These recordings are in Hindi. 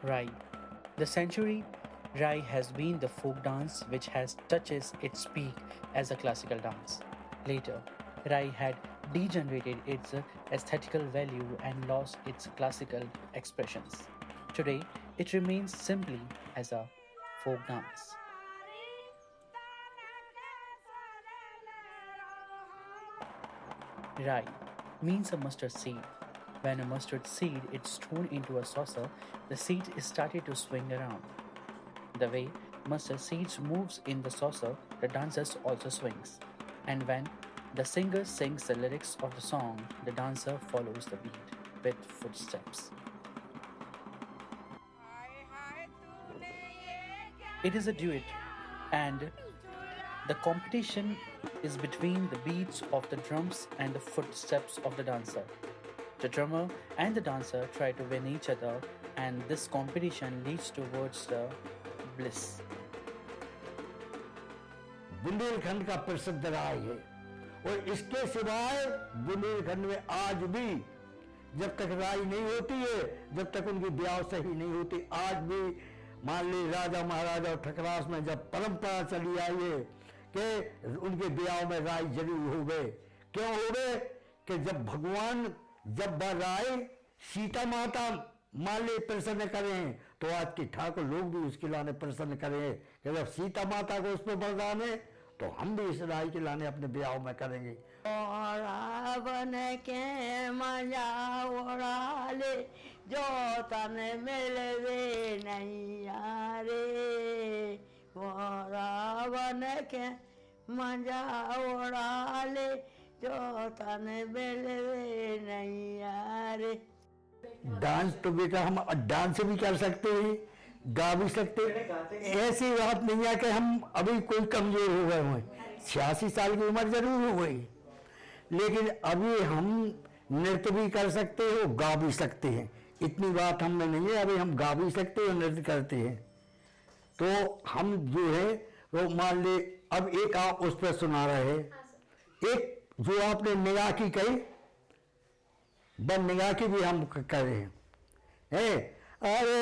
Rai. The century Rai has been the folk dance which has touches its peak as a classical dance. Later, Rai had degenerated its aesthetical value and lost its classical expressions. Today, it remains simply as a folk dance. Rai means a mustard seed. When a mustard seed is thrown into a saucer, the seed is started to swing around. The way mustard seeds moves in the saucer, the dancers also swings. And when the singer sings the lyrics of the song, the dancer follows the beat with footsteps. It is a duet, and the competition is between the beats of the drums and the footsteps of the dancer. The drummer and the dancer try to win each other, and this competition leads towards the bliss. Bundelkhand का प्रसिद्ध राय है और इसके सिवाय बुंदेलखंड में आज भी जब तक राय नहीं होती है, जब तक उनकी ब्याह सही नहीं होती, आज भी मान ली राजा महाराजा और ठकरास में जब परंपरा चली आई है कि उनके ब्याह में राय जरूर हो गए। क्यों हो गए कि जब भगवान जब राय सीता माता मान ली प्रसन्न करें तो आज के ठाकुर लोग भी उसके लाने प्रसन्न करें कि जब सीता माता को उस पर बरदान है तो हम भी इस राय के लाने अपने ब्याह में करेंगे। रावण के मजा उड़ा ले जो तन मिलवे नहीं रे, वो रावण के मजा उड़ा ले जो तन मिलवे नहीं रे। डांस तो बेटा हम डांस भी कर सकते हैं, गा भी सकते हैं। ऐसी बात नहीं है कि हम अभी कोई कमजोर हो गए हों। 86 साल की उम्र जरूर हो गई, लेकिन अभी हम नृत्य भी कर सकते हो, गा भी सकते हैं। इतनी बात हमें नहीं है, अभी हम गा भी सकते हैं, नृत्य करते हैं। तो हम जो है वो मान ले अब एक आप उस पर सुना रहे हैं, एक जो आपने निगाह की कही बन निगाह की भी हम कर रहे हैं। अरे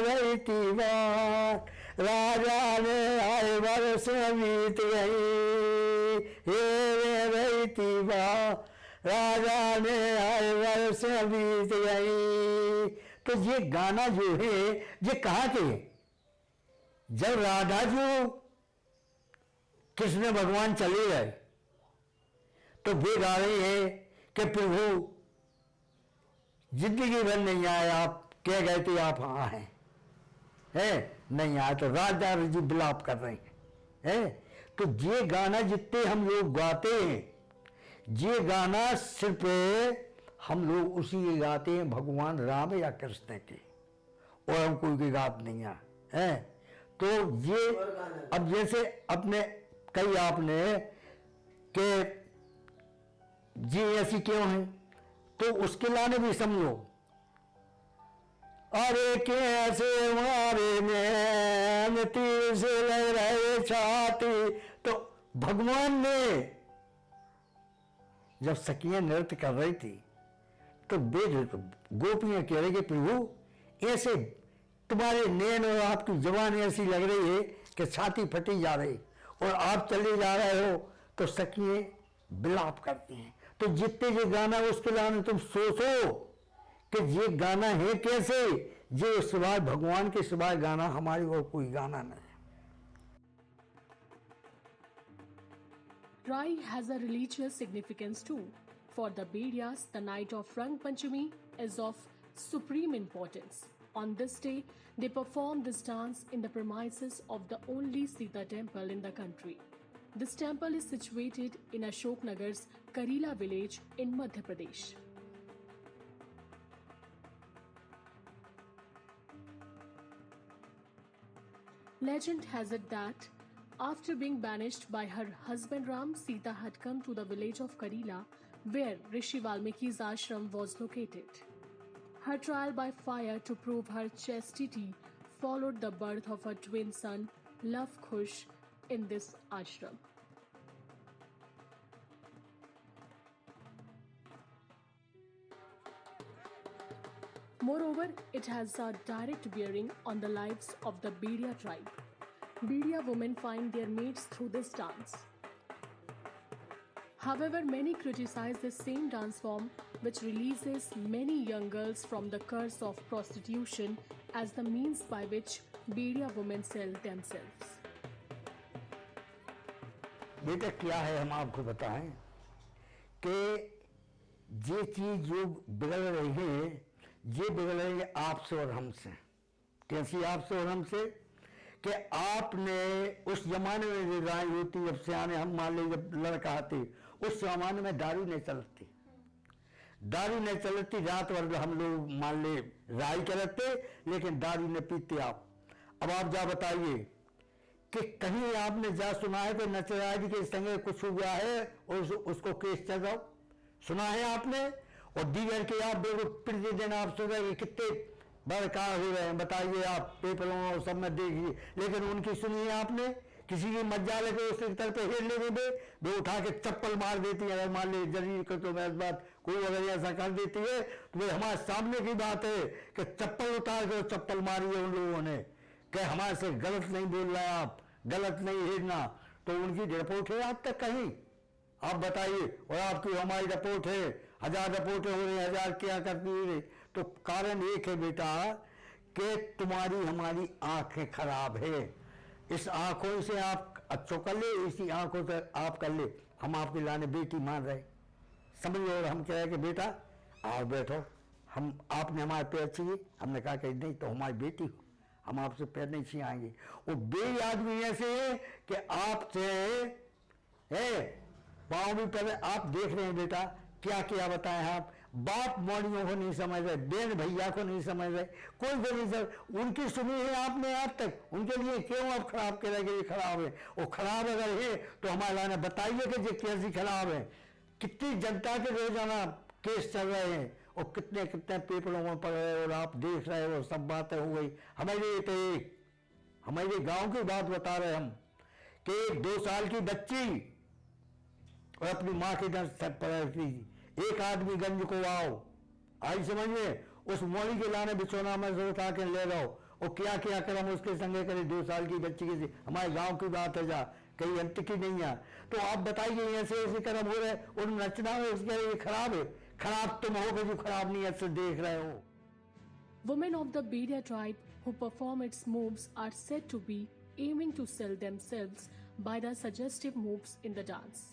रहती बात राजा ने आए वर्ष बीत गई, हे रहती बात राजा ने आए वर्ष बीत गई। तो ये गाना जो है ये कहाँ के, जब राधा जी कृष्ण भगवान चले गए तो वे गा रहे हैं कि प्रभु जिंदगी भर नहीं आए, आप कह गए थे आप हाँ हैं नहीं आए, तो राजा जी बिलाप कर रहे हैं। तो ये गाना जितने हम लोग गाते हैं, ये गाना सिर्फ हम लोग उसी के गाते हैं भगवान राम या कृष्ण के, और हम कोई की गात नहीं है। तो ये अब जैसे अपने कई आपने कि जी ऐसी क्यों है, तो उसके लाने भी समझो। अरे कैसे मारे में तीर से लग रहे छाती, तो भगवान ने जब सखियां नृत्य कर रही थी तो गोपियां कह रही कि प्रभु ऐसे तुम्हारे नैन और आपकी जवान ऐसी लग रही है कि छाती फटी जा रही, और आप चले जा रहे हो तो सखियां बिलाप करती हैं। तो जितने ये गाना उसके लाने तुम सोचो कि ये गाना है कैसे, ये सिवाय भगवान के सिवाय गाना हमारी और कोई गाना नहीं। Rai has a religious significance too. For the Bediyas, the night of Rang Panchami is of supreme importance. On this day, they perform this dance in the premises of the only Sita temple in the country. This temple is situated in Ashoknagar's Karila village in Madhya Pradesh. Legend has it that after being banished by her husband Ram, Sita had come to the village of Karila, where Rishi Valmiki's ashram was located. Her trial by fire to prove her chastity followed the birth of her twin son, Love Kush, in this ashram. Moreover, it has a direct bearing on the lives of the Bedia tribe. Bedia women find their mates through this dance. However, many criticize this same dance form, which releases many young girls from the curse of prostitution as the means by which Bedia women sell themselves. बेटा क्या है, हम आपको बताएं कि ये चीज जो बिगड़ रही है, ये बिगड़ रही है आपसे और हमसे। कैसी आपसे और हमसे? कि आपने उस जमाने में जो राय होती, जब सियाने हम मान ली, जब लड़का आते, उस जमाने में दारू नहीं चलती, दारू नहीं चलती। रात भर हम लोग मान ले राय करते, लेकिन दारू नहीं पीते आप। अब आप जा बताइए कि कहीं आपने जा सुना है कि नचराज के संगे कुछ हुआ है और उसको केस चल रहा, सुना है आपने? और दीगर के आप बिल्कुल प्रतिदिन आप सुन रहे कितने बड़कार हो रहे हैं, बताइए आप पेपरों और सब में देखिए, लेकिन उनकी सुनी है आपने? किसी की मज्जा लेके उसके तरफ हेर लेने में वो उठा के चप्पल मार देती है। अगर मान ली जरूरी कर तो मैं इस बात कोई अगर ऐसा कर देती है तो वो हमारे सामने की बात है कि चप्पल उतार के चप्पल मारी है उन लोगों ने, कि हमारे से गलत नहीं बोल रहे आप, गलत नहीं हेरना। तो उनकी रिपोर्ट है आज तक कहीं? आप बताइए। और आपकी हमारी रिपोर्ट है, 1000 रिपोर्टें हो रही, 1000 क्या करती है। तो कारण एक है बेटा कि तुम्हारी हमारी आंखें खराब है। इस आंखों से आप अच्छो कर ले, इसी आंखों से आप कर ले। हम आपके लाने बेटी मान रहे, समझ लो। और हम कह रहे कि बेटा आओ बैठो, हम आपने हमारे पैर चाहिए। हमने कहा कि नहीं, तो हमारी बेटी हो, हम आपसे पैर नहीं छियाएंगे। और बे आदमी ऐसे है कि आपसे है पाँव भी पहले आप देख रहे हैं बेटा, क्या क्या बताएं आप। बाप मौलियों को नहीं समझ रहे, बहन भैया को नहीं समझ रहे, कोई को नहीं समझ। उनकी सुनी है आपने आज तक? उनके लिए क्यों आप खराब कह रहे कि ये खराब है? और खराब अगर है तो हमारे लाने बताइए कि ये कैसी खराब है। कितनी जनता के रोजाना केस चल रहे हैं और कितने कितने पेपरों में पढ़ रहे, और आप देख रहे हो सब बातें हो गई। हमारे गांव की बात बता रहे हम कि 2 साल की बच्ची और अपनी माँ के दर से पड़ती, एक आदमी गंज को आई समझ में, उस मौली के लाने बिछोना में से उठा के ले रहो, और क्या क्या कर्म उसके संगे करे 2 साल की बच्ची के। हमारे गांव की बात है, जा कहीं अंत की नहीं है। तो आप बताइए ऐसे ऐसे कर्म हो रहे, उन नचना में उसके लिए खराब है। खराब तुम हो कि जो खराब नहीं ऐसे देख रहे हो। Women of the Bedia tribe who perform its moves are said to be aiming to sell themselves by the suggestive moves in the dance.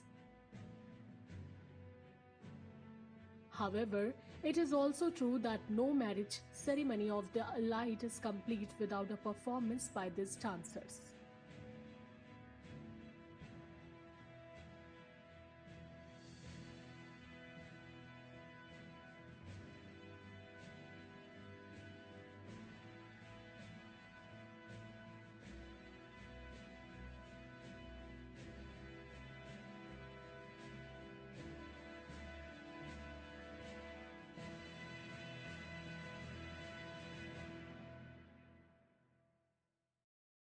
However, it is also true that no marriage ceremony of the elite is complete without a performance by these dancers.